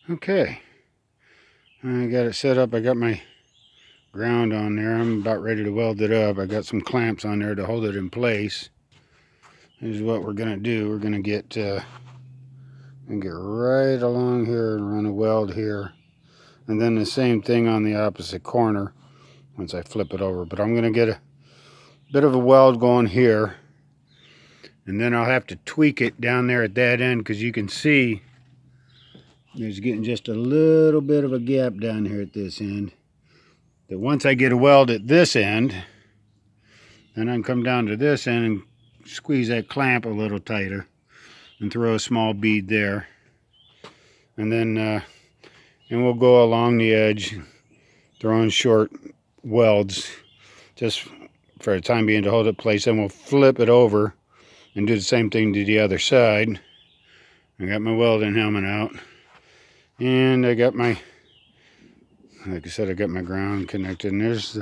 Okay, I got it set up. I got my ground on there. I'm about ready to weld it up. I got some clamps on there to hold it in place. This is what we're gonna do. We're gonna get right along here and run a weld here, and then the same thing on the opposite corner once I flip it over. But I'm gonna get a bit of a weld going here, and then I'll have to tweak it down there at that end, because you can see there's getting just a little bit of a gap down here at this end. That once I get a weld at this end, then I can come down to this end and squeeze that clamp a little tighter and throw a small bead there. And then and we'll go along the edge, throwing short welds just for the time being to hold it in place. Then we'll flip it over and do the same thing to the other side. I got my welding helmet out, and I got my, like I said, I got my ground connected, and there's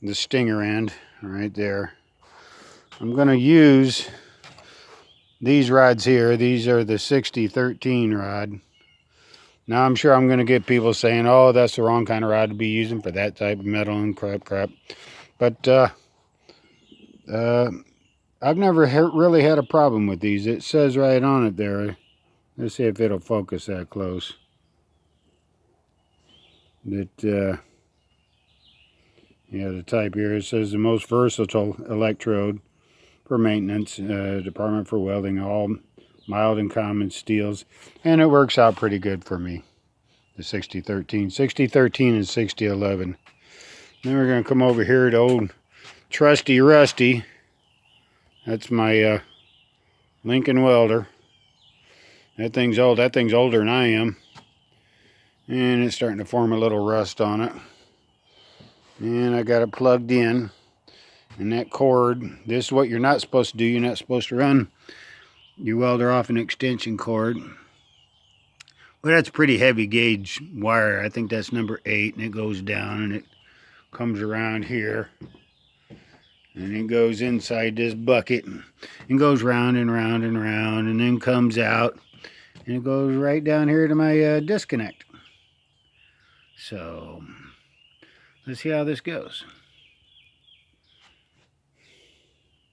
the stinger end right there. I'm going to use these rods here. These are the 60-13 rod. Now I'm sure I'm going to get people saying, oh, that's the wrong kind of rod to be using for that type of metal and crap. But I've never really had a problem with these. It says right on it there. Let's see if it'll focus that close. That yeah, the type here, it says the most versatile electrode for maintenance, department for welding, all mild and common steels, and it works out pretty good for me. The 60-13, 60-13 and 60-11. Then we're going to come over here to old trusty Rusty. That's my Lincoln welder. That thing's old. That thing's older than I am, and it's starting to form a little rust on it. And I got it plugged in, and that cord, this is what you're not supposed to do. You're not supposed to run your welder off an extension cord. Well, that's pretty heavy gauge wire. I think that's number 8, and it goes down and it comes around here, and it goes inside this bucket and goes round and round and round, and then comes out, and it goes right down here to my disconnect. So let's see how this goes.